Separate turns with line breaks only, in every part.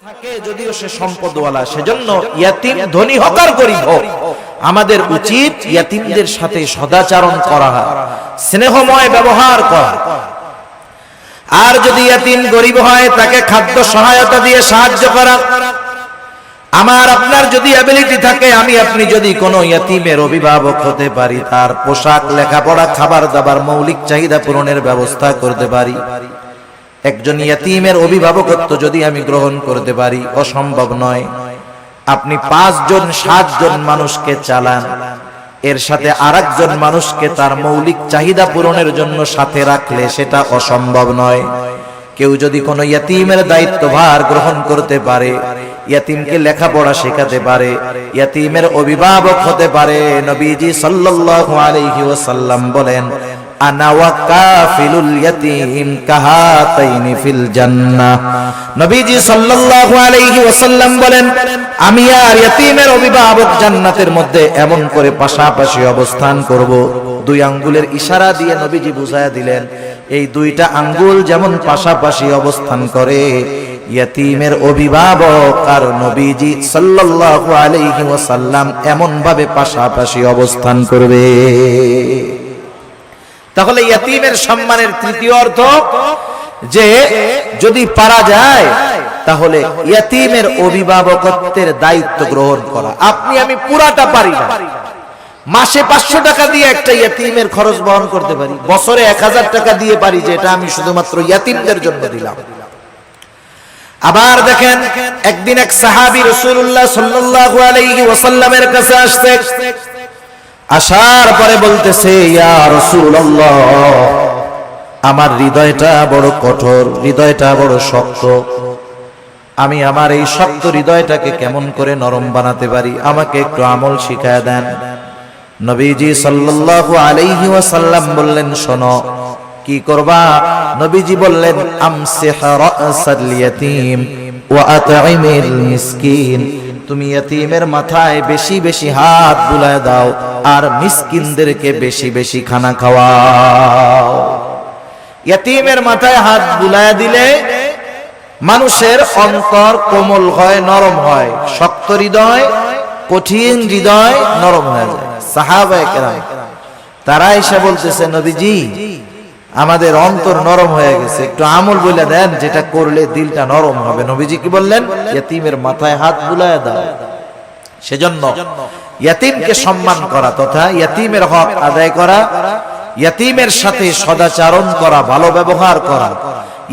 থাকে, যদিও সে সম্পদওয়ালা, সেজন্য ইয়াতিম ধনী হোক আর গরিব হোক, আমাদের উচিত ইয়াতিমদের সাথে সদাচরণ করা, স্নেহময় ব্যবহার করা। আর যদি ইয়াতিম গরিব হয়, তাকে খাদ্য সহায়তা দিয়ে সাহায্য করা। আমার আপনার যদি অ্যাবিলিটি থাকে, আমি আপনি যদি কোনো ইয়াতিমের অভিভাবক হতে পারি, তার পোশাক, লেখাপড়া, খাবার দাবার, মৌলিক চাহিদা পূরণের ব্যবস্থা করতে পারি, একজন ইয়াতিমের অভিভাবকত্ব যদি আমি গ্রহণ করতে পারি, অসম্ভব নয়। আপনি 5 জন 7 জন মানুষকে চালান, এর সাথে আরেকজন মানুষকে তার মৌলিক চাহিদা পূরণের জন্য সাথে রাখলে সেটা অসম্ভব নয়। কেউ যদি কোনো ইয়াতিমের দায়িত্বভার গ্রহণ করতে পারে, ইয়াতিমকে লেখাপড়া শেখাতে পারে, ইয়াতিমের অভিভাবক হতে পারে, নবীজি সাল্লাল্লাহু আলাইহি ওয়াসাল্লাম বলেন, আনা ওয়া কাফিলুল ইয়াতিম কাহাতাইনি ফিল জান্নাহ। নবীজি সাল্লাল্লাহু আলাইহি ওয়াসাল্লাম বলেন, আমি আর ইয়াতিমের অভিভাবক জান্নাতের মধ্যে এমন করে পাশাপাশি অবস্থান করব। 2 আঙ্গুলের ইশারা দিয়ে নবীজি বুঝায়া দিলেন, এই 2টা আঙ্গুল যেমন পাশাপাশি অবস্থান করে, ইয়াতিমের অভিভাবক আর নবীজি সাল্লাল্লাহু আলাইহি ওয়াসাল্লাম এমন ভাবে পাশাপাশি অবস্থান করবে। তাহলে ইয়াতিমের সম্মানের তৃতীয় অর্থ যে যদি পারা যায়, তাহলে ইয়াতিমের অভিভাবকত্বের দায়িত্ব গ্রহণ করা। আপনি আমি পুরাটা পারি না, মাসে 500 টাকা দিয়ে একটা ইয়াতিমের খরচ বহন করতে পারি, বছরে 1000 টাকা দিয়ে পারি যে এটা আমি শুধুমাত্র ইয়াতিমদের জন্য দিলাম। আবার দেখেন, একদিন এক সাহাবী রাসূলুল্লাহ সাল্লাল্লাহু আলাইহি ওয়াসাল্লামের কাছে আসছে, আসার পরে বলতেছে, ইয়া রাসূলুল্লাহ, আমার হৃদয়টা বড় কঠোর, হৃদয়টা বড় শক্ত, আমি আমার এই শক্ত হৃদয়টাকে কেমন করে নরম বানাতে পারি, আমাকে একটু আমল শিখায়া দেন। নবীজি সাল্লাল্লাহু আলাইহি ওয়াসাল্লাম বললেন, শোনো কি করবা। নবীজি বললেন, আমসিহ রাসাল ইয়াতীম ওয়া আত'ইমিল মিসকিন, তুমি ইয়াতীমের মাথায় বেশি বেশি হাত বুলায় দাও আর মিসকিনদেরকে বেশি বেশি খানা খাওয়াও। ইয়াতীমের মাথায় হাত বুলায় দিলে মানুষের অন্তর কোমল হয়, নরম হয়, শক্ত হৃদয়, কঠিন হৃদয় নরম হয়ে যায়। সাহাবায়ে কেরাম তারা এসে বলতেছে, নবীজি আমাদের অন্তর নরম হয়ে গেছে, একটু আমল বলে দেন যেটা করলে দিলটা নরম হবে। নবীজি কি বললেন? ইয়াতীমের মাথায় হাত বুলায় দাও। সেজন্য ইয়াতীমকে সম্মান করা তথা ইয়াতীমের হক আদায় করা, ইয়াতীমের সাথে সদাচরণ করা, ভালো ব্যবহার করা,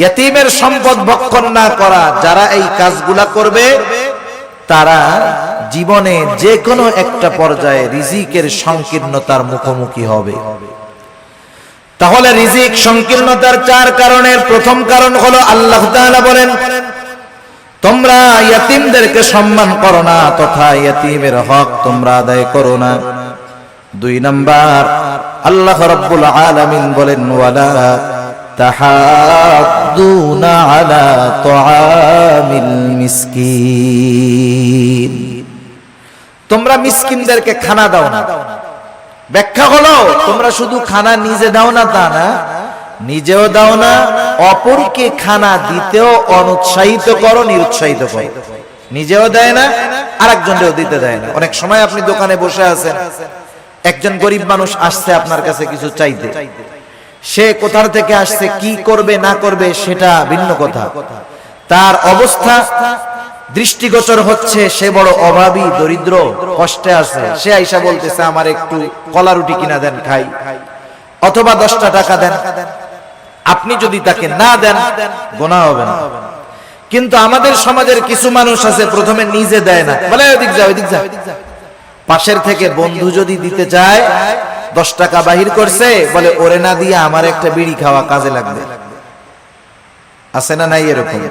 ইয়াতীমের সম্পদ ভক্ষণ না করা, যারা এই কাজগুলা করবে তারা জীবনে যে কোনো একটা পর্যায়ে রিজিকের সংকীর্ণতার মুখোমুখি হবে। তাহলে রিজিক সংকীর্ণতার 4 কারণের প্রথম কারণ হলো, আল্লাহ তাআলা বলেন, তোমরা ইয়াতীমদেরকে সম্মান করো না তথা ইয়াতীমের হক তোমরা আদায় করো না। 2 নাম্বার, আল্লাহ রাব্বুল আলামিন বলেন, ওয়ালা তাহাদ্দুনা আলা তুআমিল মিসকিন, তোমরা মিসকিনদেরকে খানা দাও না। ব্যাখ্যা হলো, তোমরা শুধু খানা নিজে দাও না তা না, নিজেও দাও না, অপরকে খানা দিতেও অনুৎসাহিত করো, নিরুৎসাহিত করো। নিজেও দেয় না, আরেকজনকেও দিতে দেয় না। অনেক সময় আপনি দোকানে বসে আছেন, একজন গরিব মানুষ আসছে আপনার কাছে কিছু চাইতে, সে কোথা থেকে আসছে, কি করবে না করবে সেটা ভিন্ন কথা, তার অবস্থা দৃষ্টিগোচর হচ্ছে সে বড় অভাবী, দরিদ্র, কষ্টে আছে। সে আইসা বলতেছে, আমার একটু কলা রুটি কিনা দেন খাই, অথবা 10টা টাকা দেন। আপনি যদি তাকে না দেন গুনাহ হবে না। কিন্তু আমাদের সমাজের কিছু মানুষ আছে, প্রথমে নিজে দেয় না, বলে ওদিক যাও, ওদিক যাও। পাশের থেকে বন্ধু যদি দিতে চায়, 10 টাকা বাহির করছে, বলে ওরে না দিয়ে আমার একটা বিড়ি খাওয়া কাজে লাগবে। আছে না নাই এরকম?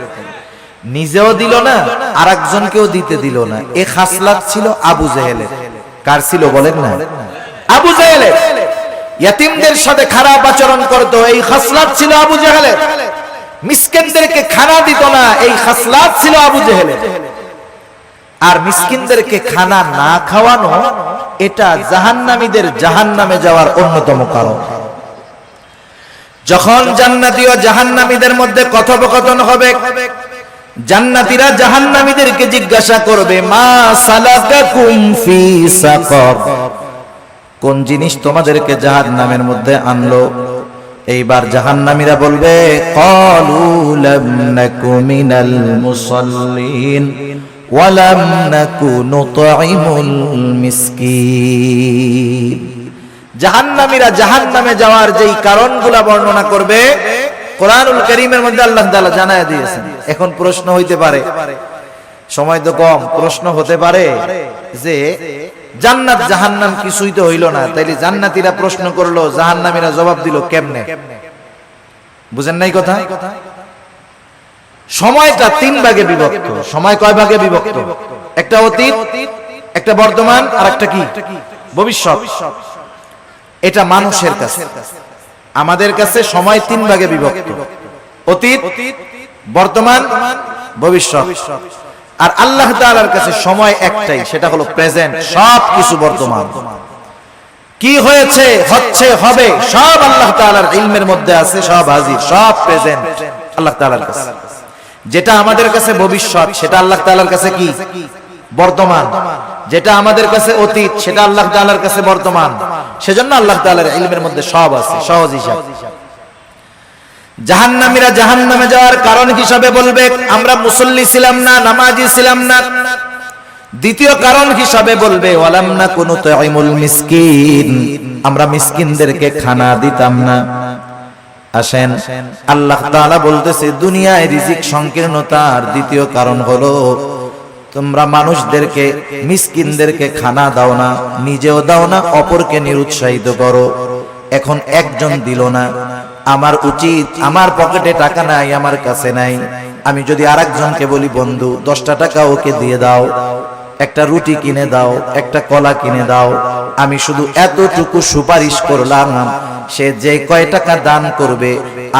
নিজেও দিল না, আরেকজনকেও দিতে দিল না। এই খাসলাত ছিল আবু জেহেলের। কার ছিল বলেন না? আবু জেহেলের। ইয়াতীমদের সাথে খারাপ আচরণ করত, এই খাসলাত ছিল আবু জেহেলের। মিসকিনদেরকে খানা দিত না, এই খাসলাত ছিল আবু জেহেলের। আর মিসকিনদেরকে খানা না খাওয়ানো, এটা জাহান্নামীদের জাহান্নামে যাওয়ার অন্যতম কারণ। যখন জান্নাতি ও জাহান্নামীদের মধ্যে কথোপকথন হবে, জান্নাতীরা জাহান্নামীদেরকে জিজ্ঞাসা করবে, মা সালাকাকুম ফি সাকার, কোন জিনিস তোমাদেরকে জাহান্নামের মধ্যে আনলো? এইবার জাহান্নামীরা বলবে, ক্বালু লাম নাকু মিনাল মুসাল্লিন ওয়া লাম নাকু নুতঈমুল মিসকিন। জাহান্নামীরা জাহান্নামে যাওয়ার যেই কারণগুলো বর্ণনা করবে কোরআনুল কারীমের মধ্যে আল্লাহ তাআলা জানায় দিয়েছেন। এখন প্রশ্ন হইতে পারে, সময় তো কম, প্রশ্ন হতে পারে যে জান্নাত জাহান্নাম কিছুই তো হইল না, তাইলে জান্নাতীরা প্রশ্ন করলো, জাহান্নামীরা জবাব দিল কেমনে? বুঝেন নাই কথা? সময়টা তিন ভাগে বিভক্ত। সময় কয় ভাগে বিভক্ত? একটা অতীত, একটা বর্তমান, আর একটা কি ভবিষ্যৎ। এটা মানুষের কাছে, আমাদের কাছে সময় তিন ভাগে বিভক্ত, অতীত, বর্তমান, ভবিষ্যৎ। আর আল্লাহ তাআলার কাছে সময় একটাই, সেটা হলো প্রেজেন্ট। সব কিছু বর্তমান, কি হয়েছে, হচ্ছে, হবে, সব আল্লাহ তাআলার ইলমের মধ্যে আছে, সব হাজির, সব প্রেজেন্ট আল্লাহ তাআলার কাছে। যেটা আমাদের কাছে ভবিষ্যৎ, সেটা আল্লাহ তাআলার কাছে কি বর্তমান। যেটা আমাদের কাছে অতীত, সেটা আল্লাহ তাআলার কাছে বর্তমান। সেজন্য আল্লাহ তাআলার ইলমের মধ্যে সব আছে, সহজ হিসাব। জাহান্নামীরা জাহান্নামে যাওয়ার কারণ হিসাবে বলবে, আমরা মুসল্লি ছিলাম না, নামাজি ছিলাম না। দ্বিতীয় কারণ হিসাবে বলবে, ওয়ালাম নাকু নুতঈমুল মিসকিন, আমরা মিসকিনদেরকে খানা দিতাম না। আসেন, আল্লাহ তাআলা বলতেছে দুনিয়ায় রিজিক সংকীর্ণতার দ্বিতীয় কারণ হলো তোমরা মানুষদেরকে, মিসকিনদেরকে খানা দাও না, নিজেও দাও না, অপরকে নিরুৎসাহিত করো। এখন একজন দিল না, আমার উচিত, আমার পকেটে টাকা নাই, আমার কাছে নাই, আমি যদি আরেকজনকে বলি, বন্ধু 10টা টাকা ওকে দিয়ে দাও, একটা রুটি কিনে দাও, একটা কলা কিনে দাও, আমি শুধু এতটুকু সুপারিশ করলাম, সে যে কয় টাকা দান করবে,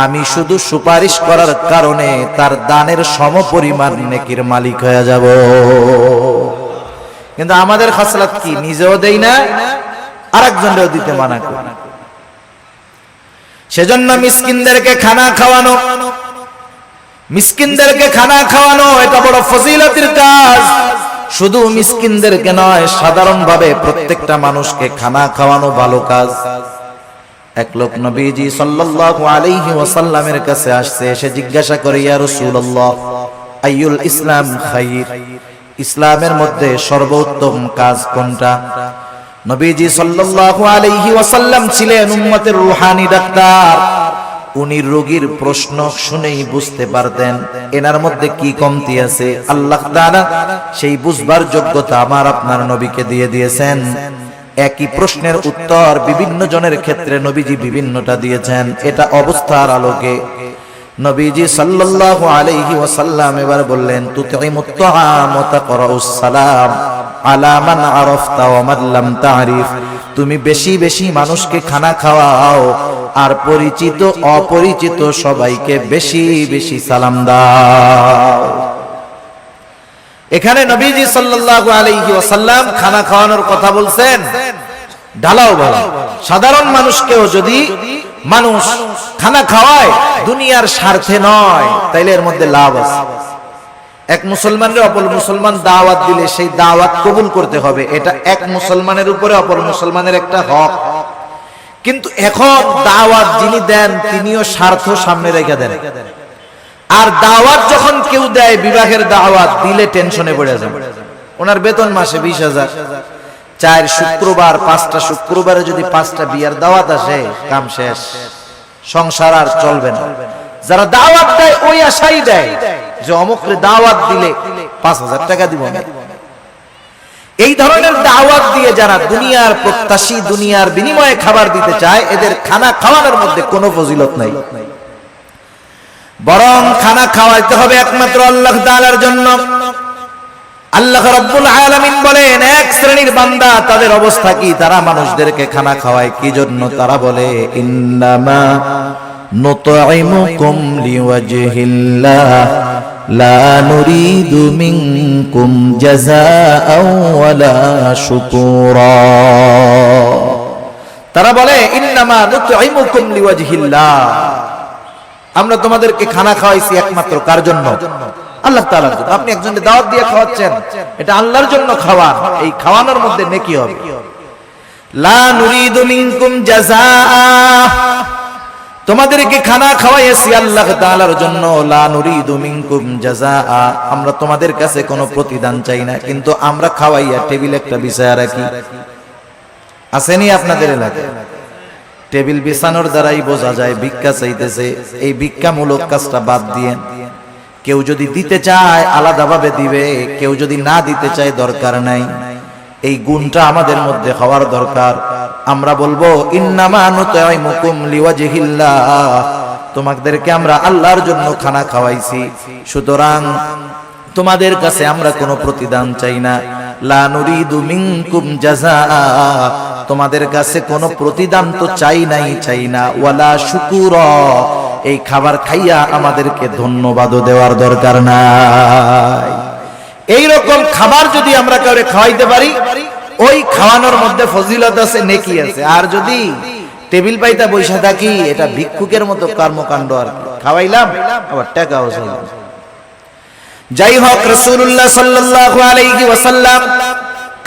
আমি শুধু সুপারিশ করার কারণে তার দানের সমপরিমাণ নেকির মালিক হয়ে যাব। কিন্তু আমাদের খাসলাত কি, নিজেও দেই না, আরেকজনকেও দিতে মানা করি। সেজন্য মিসকিনদেরকে খানা খাওয়ানো, মিসকিনদেরকে খানা খাওয়ানো এটা বড় ফজিলতের কাজ। শুধু মিসকিনদেরকে নয়, সাধারণভাবে প্রত্যেকটা মানুষকে খানা খাওয়ানো ভালো কাজ। এক লোক নবীজি সাল্লাল্লাহু আলাইহি ওয়াসাল্লামের কাছে আসছে, এসে জিজ্ঞাসা করে, ইয়া রাসূলুল্লাহ, আইয়ুল ইসলাম খায়র, ইসলামের মধ্যে সর্বোত্তম কাজ কোনটা? নবীজি সাল্লাল্লাহু আলাইহি ওয়াসাল্লাম ছিলেন উম্মতের রূহানি ডাক্তার। উনি রোগীর প্রশ্ন শুনেই বুঝতে পারতেন এনার মধ্যে কি কমতি আছে। আল্লাহ তাআলা সেই বুঝবার যোগ্যতা আমার আপনার নবীকে দিয়ে দিয়েছেন। একই প্রশ্নের উত্তর বিভিন্ন জনের ক্ষেত্রে নবীজি বিভিন্নটা দিয়েছেন। এটা অবস্থার আলোকে নবীজি সাল্লাল্লাহু আলাইহি ওয়াসাল্লাম এবার বললেন, তুতিমুত তাআম ওয়া তাকরাউস সালাম আলা মান আরাফতা ওয়া মান লাম তা'রিফ, তুমি বেশি বেশি মানুষকে খানা খাওয়াও, আর পরিচিত অপরিচিত সবাইকে বেশি বেশি সালাম দাও। এখানে নবীজি সাল্লাল্লাহু আলাইহি ওয়াসাল্লাম খানা খাওয়ানোর কথা বলছেন, ঢালাও ভালো। সাধারণ মানুষকেও যদি মানুষ খানা খাওয়ায় দুনিয়ার স্বার্থে নয়, তাইলে এর মধ্যে লাভ আছে। এক মুসলমানের অপর মুসলমান দাওয়াত দিলে সেই দাওয়াত কবুল করতে হবে, এটা এক মুসলমানের উপরে অপর মুসলমানের একটা হক। কিন্তু এখন দাওয়াত যিনি দেন তিনিও স্বার্থ সামনে রেখে দেন। আর দাওয়াত যখন কেউ দেয়, বিবাহের দাওয়াত দিলে টেনশনে পড়ে যাবে। ওনার বেতন মাসে 20,000, 4 শুক্রবার 5টা শুক্রবারে যদি 5টা বিয়ার দাওয়াত আসে, কাম শেষ, সংসার আর চলবে না। যারা দাওয়াত দেয় ওই আশাই দেয় যে অমুকরে দাওয়াত দিলে 5,000 টাকা দিব না। এই ধরনের দাওয়াত দিয়ে যারা দুনিয়ার প্রত্যাশী, দুনিয়ার বিনিময়ে খাবার দিতে চায়, এদের খানা খাওয়ানোর মধ্যে কোনো ফজিলত নাই। বরং খানা খাওয়াইতে হবে একমাত্র আল্লাহ তাআলার জন্য। আল্লাহ রাব্বুল আলামিন বলেন, এক শ্রেণীর বান্দা, তাদের অবস্থা কি? তারা মানুষদেরকে খানা খাওয়ায় কি জন্য? তারা বলে, ইন্নামা নুতঈমুকুম লিওয়াজহিল্লাহ লা নুরিদু মিনকুম জাযাআও ওয়ালা শুকুরা। তারা বলে, ইন্নামা নুতঈমুকুম লিওয়াজহিল্লাহ, আমরা তোমাদেরকে খানা খাওয়াইছি একমাত্র কার জন্য? আল্লাহ তাআলার জন্য। আপনি একজনকে দাওয়াত দিয়ে খাওয়াচ্ছেন, এটা আল্লাহর জন্য খাওয়া, এই খাওয়ানোর মধ্যে নেকি হবে। লা নুরিদু মিনকুম জাযাআ, তোমাদেরকে খানা খাওয়াইছি আল্লাহ তাআলার জন্য। লা নুরিদু মিনকুম জাযাআ, আমরা তোমাদের কাছে কোনো প্রতিদান চাই না, কিন্তু আমরা খাওয়াইয়া টেবিল একটা বিছায়া রাখি। আসেনি আপনাদের এলাকায়? টেবিল বিছানোর দ্বারাই বোঝা যায় ভিক্ষা চাইতেছে। এই ভিক্ষামূলক কাজটা বাদ দিয়ে কেউ যদি দিতে চায় আলাদাভাবে দিবে, কেউ যদি না দিতে চায় দরকার নাই। এই গুণটা আমাদের মধ্যে হওয়ার দরকার। আমরা বলবো ইন্নামা নুতাইমুকুম লিওয়াজহিল্লাহ, তোমাদেরকে আমরা আল্লাহর জন্য খানা খাওয়াইছি, সুতরাং তোমাদের কাছে আমরা কোনো প্রতিদান চাই না। লা নুরিদু মিনকুম জাযাআ, তোমাদের কাছে কোনো প্রতিদান তো চাই না। ওয়ালা শুকুরা, এই খাবার খাইয়া আমাদেরকে ধন্যবাদও দেওয়ার দরকার নাই। এই রকম খাবার যদি আমরা কাউকে খাওয়াইতে পারি, ওই খাওয়ানোর মধ্যে ফজিলত আছে, নেকি আছে। আর যদি টেবিল পাইতা বৈশা থাকি, এটা ভিক্ষুকের মতো কর্মকাণ্ড। আর খাওয়াইলাম আবার টাকাও চাইলাম। যাই হোক, রাসূলুল্লাহ সাল্লাল্লাহু আলাইহি ওয়াসাল্লাম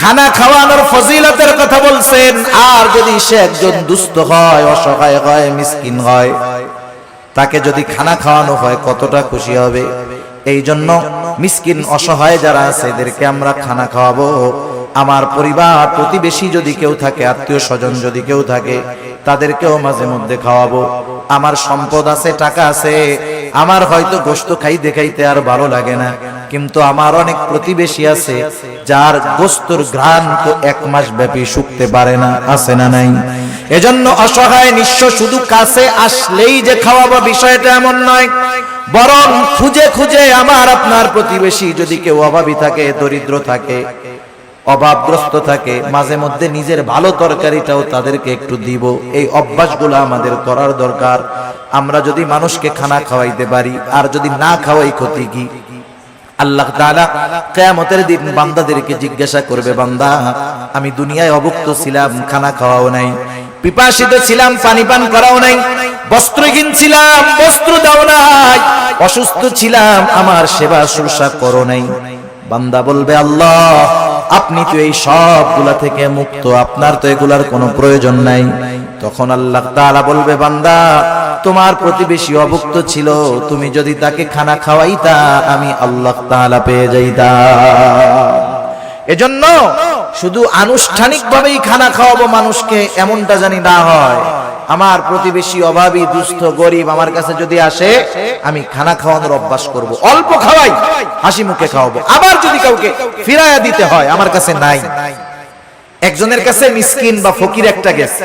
খানা খাওয়ানোর ফজিলতের কথা বলছেন। আর যদি সে একজন দুস্থ হয়, অসহায় হয়, মিসকিন হয়, তাকে যদি খানা খাওয়ানো হয় কতটা খুশি হবে। এই জন্য মিসকিন অসহায় যারা আছে এদেরকে আমরা খানা খাওয়াবো। আমার পরিবার প্রতিবেশী যদি কেউ থাকে, আত্মীয় স্বজন যদি কেউ থাকে, তাদেরকেও মাঝে মধ্যে খাওয়াবো। আমার সম্পদ আছে, টাকা আছে, আমার হয়তো গোশত খাইতে খাইতে আর ভালো লাগে না, কিন্তু আমার অনেক প্রতিবেশী আছে যার গোশতর ঘ্রাণ তো 1 মাস ব্যাপী শুকতে পারে না, আছে না নাই? এজন্য অসহায় নিঃস্ব শুধু কাছে আসলেই যে খাওয়াবো বিষয়টা এমন নয়, বরং খুঁজে খুঁজে আমার আপনার প্রতিবেশী যদি কেউ অভাবী থাকে, দরিদ্র থাকে, অভাবগ্রস্ত থাকে, মাঝে মধ্যে নিজের ভালো তরকারিটাও তাদেরকে একটু দিব। এই অভ্যাসগুলো আমাদের করার দরকার। আমরা যদি মানুষকে খানা খাওয়াইতে পারি, আর যদি না খাওয়াই ক্ষতি কি? আল্লাহ তাআলা কিয়ামতের দিন বান্দাদেরকে জিজ্ঞাসা করবে, বান্দা আমি দুনিয়ায় অভুক্ত ছিলাম, খানা খাওয়াও নাই, পিপাসিত ছিলাম, পানি পান করাও নাই, বস্ত্রহীন ছিলাম, বস্ত্র দাও নাই, অসুস্থ ছিলাম, আমার সেবা শুশ্রূষা করো নাই। বান্দা বলবে, আল্লাহ আপনি তো এই সবগুলা থেকে মুক্ত, আপনার তো এগুলার কোনো প্রয়োজন নাই। তখন আল্লাহ তাআলা বলবে, বান্দা তোমার প্রতিবেশী অভুক্ত ছিল, তুমি যদি তাকে খানা খাওয়াইতা আমি আল্লাহ তাআলা পেয়ে যাইতাম। এজন্য শুধু আনুষ্ঠানিকভাবেই খানা খাওয়াবো মানুষকে, এমনটা জানি না হয়। আমার প্রতিবেশী অভাবী, দুস্থ, গরিব আমার কাছে যদি আসে, আমি খানা খাওয়ানোর অভ্যাস করব। অল্প খাওয়াই, হাসি মুখে খাওয়াবো। আবার যদি কাউকে ফিরাইয়া দিতে হয়, আমার কাছে নাই, একজনের কাছে মিসকিন বা ফকির একটা গেছে,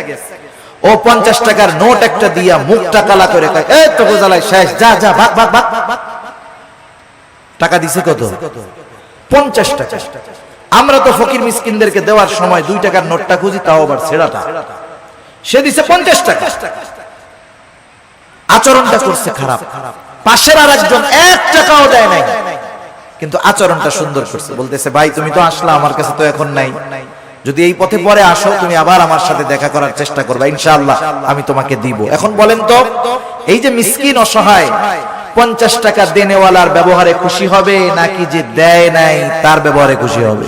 ও 50 টাকার নোট একটা দিয়া মুখটা কালা করে কয়, এই তো গোজালাই শেষ, যা যা ভাগ ভাগ ভাগ। টাকা দিছে কত? 50 টাকা। আমরা তো ফকির মিসকিনদেরকে দেওয়ার সময় 2 টাকার নোটটা খুঁজি, তাও আবার ছেঁড়াটা। সে দিছে 50 টাকা। আচরণটা করছে খারাপ। পাশের আরেকজন 1 টাকাও দেয় নাই, কিন্তু আচরণটা সুন্দর করছে। বলতেছে, ভাই তুমি তো আসলা, আমার কাছে তো এখন নাই, যদি এই পথে পরে আসো তুমি আবার আমার সাথে দেখা করার চেষ্টা করবা, ইনশাআল্লাহ আমি তোমাকে দিব। এখন বলেন তো, এই যে মিসকিন অসহায় 50 টাকা দেনেওয়ালার ব্যবহারে খুশি হবে, নাকি যে দেয় নাই তার ব্যবহারে খুশি হবে?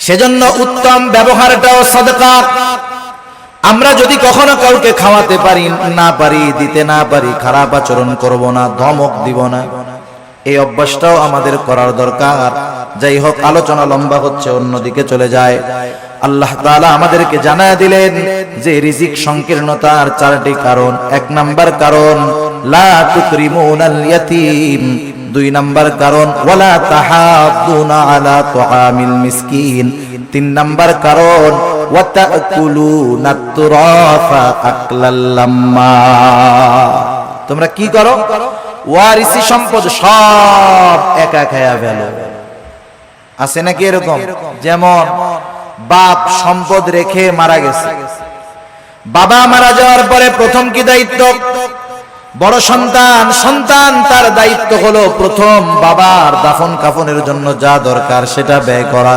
সেজন্য উত্তম ব্যবহারটাও সাদকা। আমরা যদি কখনো কাউকে খাওয়াতে পারি না পারি, দিতে না পারি, খারাপ আচরণ করব না, ধমক দিব না, এই অভ্যাসটাও আমাদের করার দরকার। যাই হোক, আলোচনা লম্বা হচ্ছে, অন্যদিকে চলে যায়। আল্লাহ তাআলা আমাদেরকে জানায় দিলেন যে রিজিক সংকীর্ণতার 4টি কারণ। 1 নাম্বার কারণ লা তুকরিমুনাল ইয়াতীম, 2 নাম্বার কারণ ওয়ালা তাহাদ্দুনা আলা তুআমিল মিসকিন, 3 নাম্বার কারণ ওয়া তাকুলুনাত তুরাফা আকলাল লাম্মা। তোমরা কি করো? ওয়ারিসি সম্পদ সব একা খায়া ফেলো। আছে নাকি এরকম? যেমন বাপ সম্পদ রেখে মারা গেছে, বাবা মারা যাওয়ার পরে প্রথম কি দায়িত্ব? বড় সন্তান, সন্তান তার দায়িত্ব হলো প্রথম বাবার দাফন কাফনের জন্য যা দরকার সেটা ব্যয় করা।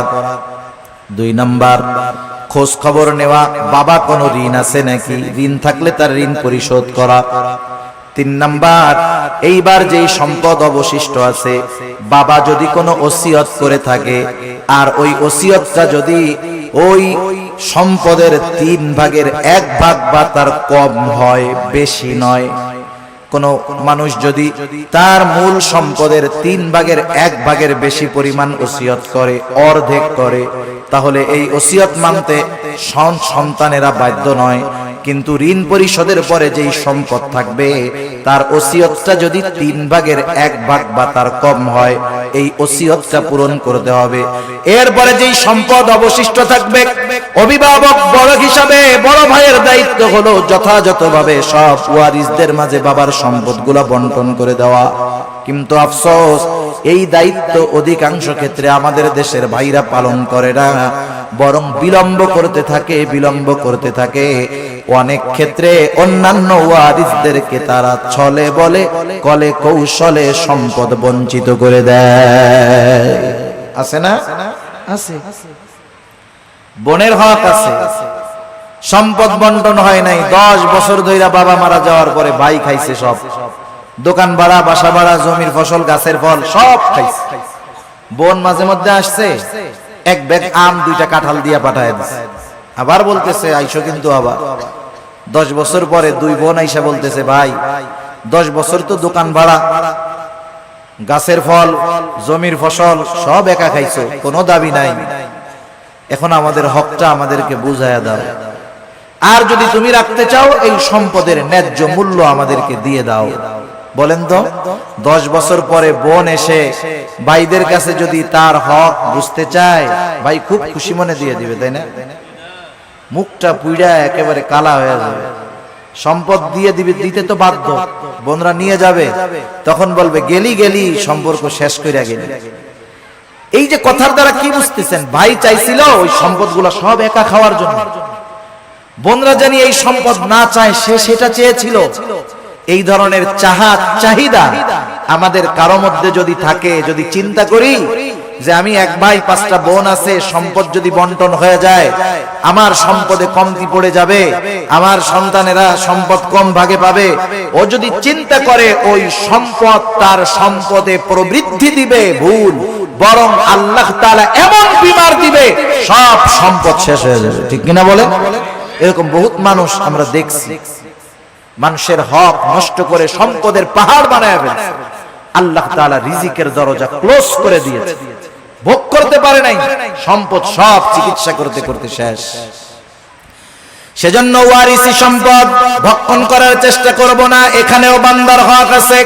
2 নাম্বার খোঁজ খবর নেওয়া, বাবা কোনো ঋণ আছে নাকি, ঋণ থাকলে তার ঋণ পরিশোধ করা। তিন নাম্বার, এইবার যেই সম্পদ অবশিষ্ট আছে, বাবা যদি কোনো ওসিয়ত করে থাকে আর ওই ওসিয়তটা যদি ওই সম্পদের 3 ভাগের 1 ভাগ বা তার কম হয়, বেশি নয়, কোন মানুষ যদি তার মূল সম্পদের 3 ভাগের 1 ভাগের বেশি পরিমাণ ওসিয়ত করে, অর্ধেক করে, তাহলে এই ওসিয়ত মানতে সন্তানেরা বাধ্য নয়। কিন্তু ঋণ পরিশোধের পরে যেই সম্পদ থাকবে তার ওসিয়তটা যদি 3 ভাগের 1 ভাগ বা তার কম হয়, এই ওসিয়তটা পূরণ করতে হবে। এরপরে যেই সম্পদ অবশিষ্ট থাকবে, অভিভাবক বড় হিসাবে বড় ভাইয়ের দায়িত্ব হলো যথাযথভাবে সব ওয়ারিসদের মাঝে বাবার সম্পদগুলো বন্টন করে দেওয়া। কিন্তু আফসোস, এই দায়িত্ব অধিকাংশ ক্ষেত্রে আমাদের দেশের ভাইরা পালন করে না, বরং বিলম্ব করতে থাকে। অনেক ক্ষেত্রে অন্যান্য ওয়ারিসদেরকে তারা ছলে বলে কলে কৌশলে সম্পদ বঞ্চিত করে দেয়। আছে না? আছে। বোনের হক আছে, সম্পদ বন্টন হয় নাই, 10 বছর ধরে বাবা মারা যাওয়ার পরে ভাই খাইছে সব, দোকান ভাড়া, বাসা ভাড়া, জমির ফসল, গাছের ফল সব খাইছে। বোন মাঝে মধ্যে আসছে, 1 ব্যাগ আম 2টা কাঁঠাল দিয়া পাঠায় দিছে, আবার বলতেছে আইসো, কিন্তু আবার 10 বছর পরে 2 বোন আইসা বলতেছে ভাই 10 বছর তো দোকান ভাড়া, গাছের ফল, জমির ফসল সব একা খাইছো, কোনো দাবি নাই, এখন আমাদের হকটা আমাদেরকে বুঝায়া দাও, আর যদি তুমি রাখতে চাও এই সম্পদের ন্যায্য মূল্য আমাদেরকে দিয়ে দাও। বলেন তো, 10 বছর পরে বোন এসে ভাইদের কাছে যদি তার হক বুঝতে চায়, ভাই খুব খুশি মনে দিয়ে দিবে, তাই না? মুখটা পুইড়া একেবারে কালা হয়ে যাবে, সম্পদ দিয়ে দিবে, দিতে তো বাধ্য, বোনরা নিয়ে যাবে, তখন বলবে গেলি সম্পর্ক শেষ কইরা গেলি। এই যে কথার দ্বারা কি বুঝতেছেন? ভাই চাইছিল ওই সম্পদগুলো সব একা খাওয়ার জন্য, বোনরা জানি এই সম্পদ না চায়, সে সেটা চেয়েছিল। এই ধরনের চাহিদা আমাদের কারো মধ্যে যদি থাকে, যদি চিন্তা করি যে আমি 1 ভাই 5টা বোন আছে, সম্পদ যদি বন্টন হয়ে যায় আমার সম্পদে কমতি পড়ে যাবে, আমার সন্তানেরা সম্পদ কম ভাগে পাবে, ও যদি চিন্তা করে ওই সম্পদ তার সম্পদে প্রবৃদ্ধি দিবে, ভুল, বরং আল্লাহ তাআলা এমন বিমার দিবে সব সম্পদ শেষ হয়ে যাবে। ঠিক কিনা বলেন? এরকম বহুত মানুষ আমরা দেখছি, মানুষের হক নষ্ট করে সম্পদের পাহাড় বানায় ফেলছে। আল্লাহ তাআলা রিজিকের দরজা ক্লোজ করে দিয়েছে, ভোগ করতে পারে নাই, সম্পদ সব চিকিৎসা করতে শেষ। সেজন্য ওয়ারিসি সম্পদ ভক্ষণ করার চেষ্টা করব না, এখানেও বান্দার হক আছে।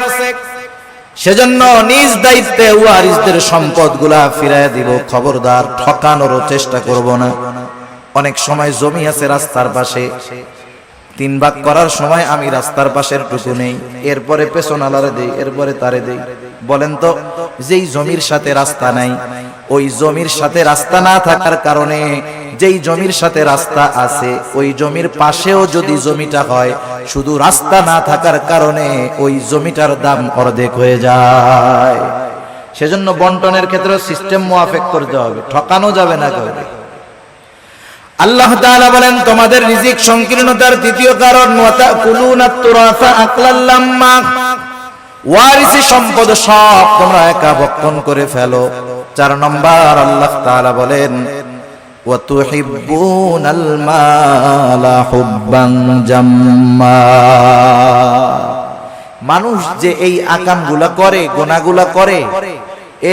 সেজন্য নিজ দায়িত্বে ওয়ারিসদের সম্পদগুলা ফিরাইয়া দিব, খবরদার ঠকানোর চেষ্টা করব না। অনেক সময় জমি আছে রাস্তার পাশে, 3 ভাগ করার সময় আমি রাস্তার পাশের টুকু নেই, এরপরে পেছন আলারে দেই, এরপরে তারে দেই। বলেন তো, যেই জমির সাথে রাস্তা নাই, ওই জমির সাথে রাস্তা না থাকার কারণে যেই জমির সাথে রাস্তা আছে ওই জমির পাশেও যদি জমিটা হয়, শুধু রাস্তা না থাকার কারণে ওই জমিটার দাম অর্ধেক হয়ে যায়। সেজন্য বন্টনের ক্ষেত্রে সিস্টেম মুআফিক করতে হবে, ঠকানো যাবে না কাউকে। আল্লাহ তাআলা বলেন তোমাদের রিজিক সংকীর্ণতার দ্বিতীয় কারণ ওয়াতাকুলুনাত তুরাসা আকলাল লাম্মা, ওয়ারিসি সম্পদ সব তোমরা একা ভক্ষণ করে ফেলো। 4 নম্বর আল্লাহ তাআলা বলেন ওয়াতুহিব্বুনাল মালা হুব্বান জাম্মা, মানুষ যে এই আকামগুলা করে, গুনাহগুলা করে,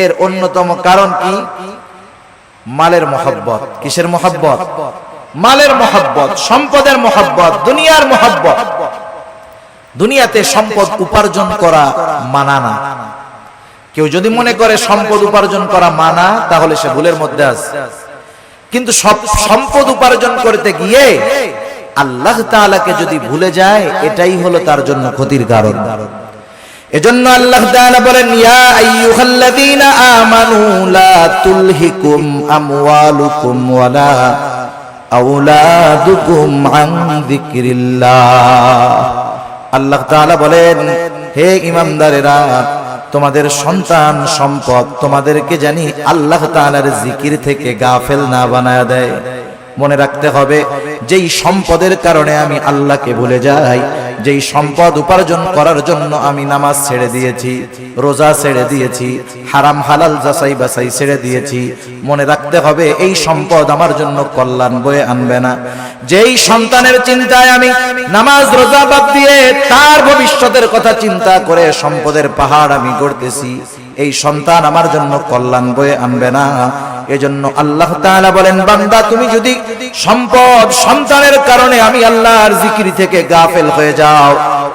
এর অন্যতম কারণ কি? মালের মহব্বত। কিসের মহব্বত? মালের মহব্বত, সম্পদের মহব্বত, দুনিয়ার মহব্বত। দুনিয়াতে সম্পদ উপার্জন করা মানা না। কেউ যদি মনে করে সম্পদ উপার্জন করা মানা, তাহলে সে ভুলের মধ্যে আছে। কিন্তু সব সম্পদ উপার্জন করতে গিয়ে আল্লাহ তাআলাকে যদি ভুলে যায়, এটাই হলো তার জন্য ক্ষতির কারণ। এজন্য আল্লাহ তাআলা বলেন ইয়া আইয়ুহাল্লাযীনা আমানু লা তুলহিকুম আমওয়ালুকুম ওয়ালা আওলাদুকুম আন যিকরিল্লাহ। আল্লাহ তাআলা বলেন হে ঈমানদারেরা, তোমাদের সন্তান সম্পদ তোমাদেরকে জানি আল্লাহ তাআলার জিকির থেকে গাফেল না বানায়া দেয়। মনে রাখতে হবে, যেই সম্পদের কারণে আমি আল্লাহকে ভুলে যাই, যেই সম্পদ উপার্জন করার জন্য আমি নামাজ ছেড়ে দিয়েছি, রোজা ছেড়ে দিয়েছি, হারাম হালাল যাচাই বাছাই ছেড়ে দিয়েছি, মনে রাখতে হবে এই সম্পদ আমার জন্য কল্যাণ বয়ে আনবে না। যেই সন্তানের চিন্তায় আমি নামাজ রোজা বাদ দিয়ে তার ভবিষ্যতের কথা চিন্তা করে সম্পদের পাহাড় আমি গড়তেছি, এই সন্তান আমার জন্য কল্যাণ বয়ে আনবে না। এজন্য আল্লাহ তাআলা বলেন, বান্দা তুমি যদি সম্পদ সন্তানের কারণে আমি আল্লাহর জিকির থেকে গাফেল হয়ে যাও,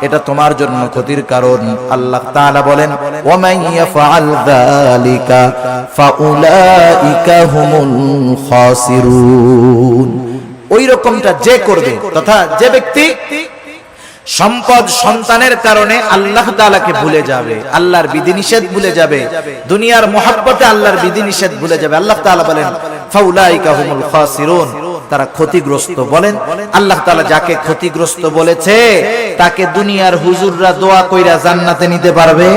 এটা তোমার জন্য ক্ষতির কারণ। আল্লাহ তাআলা বলেন, ওয়া মান ইয়াফআল যালিকা ফাউলাইকা হুমুল খাসিরুন। ওই রকমটা যে করবে, তথা যে ব্যক্তি সম্পদ সন্তানের কারণে আল্লাহ তাআলাকে ভুলে যাবে, আল্লাহর বিধিনিষেধ ভুলে যাবে, দুনিয়ার মহব্বতে আল্লাহর বিধিনিষেধ ভুলে যাবে, আল্লাহ তাআলা বলেন ফাউলাইকা হুমুল খাসিরুন, তারা ক্ষতিগ্রস্ত। বলেন আল্লাহ তাআলা যাকে ক্ষতিগ্রস্ত বলেছে তাকে দুনিয়ার হুজুররা দোয়া কইরা জান্নাতে নিতে পারবে?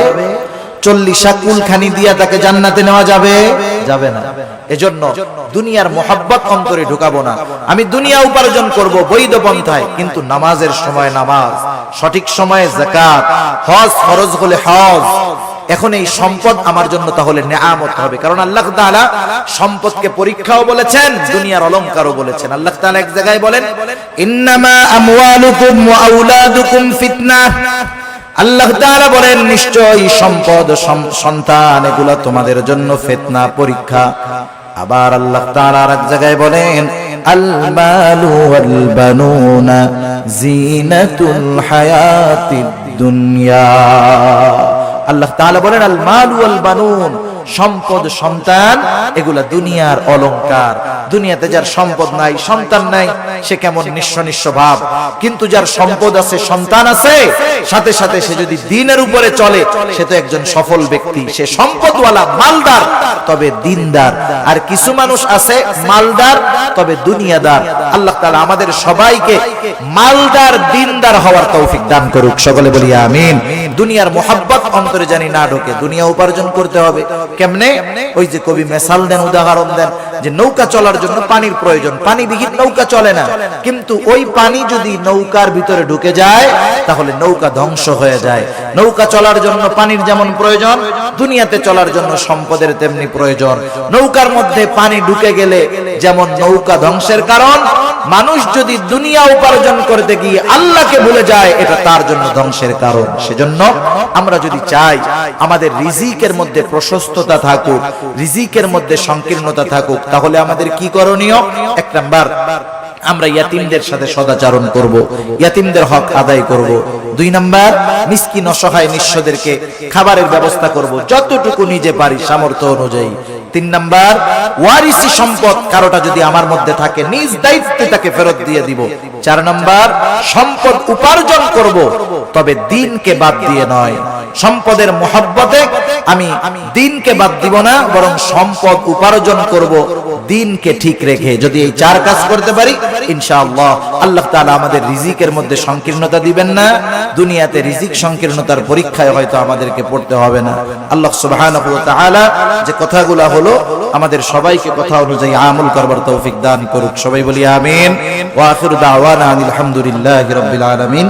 40 কুলখানি দিয়া তাকে জান্নাতে নেওয়া যাবে? যাবে না। এজন্য দুনিয়ার মোহাব্বত অন্তরে ঢুকাবো না। আমি দুনিয়া উপার্জন করব বৈধ পন্থায়, কিন্তু নামাজের সময় নামাজ, সঠিক সময়ে যাকাত, হজ ফরজ হলে হজ। এখন এই সম্পদ আমার জন্য তাহলে নেয়ামত হবে, কারণ আল্লাহ তাআলা সম্পদকে পরীক্ষাও বলেছেন, দুনিয়ার অলংকারও বলেছেন। আল্লাহ তাআলা এক জায়গায় বলেন, ইন্নামা আমওয়ালুকুম ওয়া আওলাদুকুম ফিতনাহ। আল্লাহ তাআলা বলেন, নিশ্চয়ই সম্পদ সন্তান এগুলা তোমাদের জন্য ফিতনা, পরীক্ষা। আবার আল্লাহ তাআলা এক জায়গায় বলেন, আল মালু ওয়াল বানুনা জিনাতুল হায়াতিদ দুনিয়া। আল্লাহ তাআলা বলেন, আল মালু ওয়াল বানুন, সম্পদ সন্তান এগুলা দুনিয়ার অলংকার। দুনিয়াতে যার সম্পদ নাই, সন্তান নাই, সে কেমন নিঃস্ব নিঃস্ব ভাব। কিন্তু যার সম্পদ আছে, সন্তান আছে, সাথে সাথে সে যদি দ্বীনের উপরে চলে, সে তো একজন সফল ব্যক্তি। সে সম্পদওয়ালা, মালদার, তবে দ্বীনদার। আর কিছু মানুষ আছে মালদার তবে দুনিয়াদার। আল্লাহ তাআলা আমাদের সবাইকে মালদার দ্বীনদার হওয়ার তৌফিক দান করুক, সকলে বলি আমিন। দুনিয়ার মোহাব্বত অন্তরে জানি না ঢোকে। দুনিয়া উপার্জন করতে হবে কেমনে? ওই যে কবি মেসাল দেন, উদাহরণ দেন, যে নৌকা চলার জন্য পানির প্রয়োজন, পানিবিহীন নৌকা চলে না। কিন্তু ওই পানি যদি নৌকার ভিতরে ঢুকে যায় তাহলে নৌকা ধ্বংস হয়ে যায়। নৌকা চলার জন্য পানির যেমন প্রয়োজন, দুনিয়াতে চলার জন্য সম্পদের তেমনি প্রয়োজন। নৌকার মধ্যে পানি ঢুকে গেলে যেমন নৌকা ধ্বংসের কারণ, মানুষ যদি দুনিয়া উপার্জন করতে গিয়ে আল্লাহকে ভুলে যায়, এটা তার জন্য ধ্বংসের কারণ। সেজন্য আমরা যদি চাই আমাদের রিজিকের মধ্যে প্রশস্ততা থাকুক, রিজিকের মধ্যে সংকীর্ণতা থাকুক, তাহলে আমাদের কি করণীয়? এক নাম্বার, আমরা ইয়াতিমদের সাথে সদাচরণ করব, ইয়াতিমদের হক আদায় করব। 2 নাম্বার, মিসকিন অসহায় নিঃস্বদেরকে খাবারের ব্যবস্থা করব যতটুকু নিজে পারি সামর্থ্য অনুযায়ী। 3 নাম্বার, ওয়ারিসি সম্পদ কারোটা যদি আমার মধ্যে থাকে, নিজ দায়িত্বে তাকে ফেরত দিয়ে দিব। 4 নাম্বার, সম্পদ উপার্জন করব, তবে দ্বীনকে বাদ দিয়ে নয়। সম্পদের মহব্বতে আমি দ্বীনকে বাদ দিব না, বরং সম্পদ উপার্জন করব দ্বীনকে ঠিক রেখে। যদি এই 4 কাজ করতে পারি, ইনশাআল্লাহ আল্লাহ তাআলা আমাদের রিজিকের মধ্যে সংকীর্ণতা দিবেন না। দুনিয়াতে রিজিক সংকীর্ণতার পরীক্ষায় হয়তো আমাদেরকে পড়তে হবে না। আল্লাহ সুবহানাহু ওয়া তাআলা যে কথাগুলো হলো, আমাদের সবাইকে কথা অনুযায়ী আমল করবার তৌফিক দান করুক। সবাই বলি আমিন। ওয়া আখিরু দাওয়ানা আলহামদুলিল্লাহি রাব্বিল আলামিন।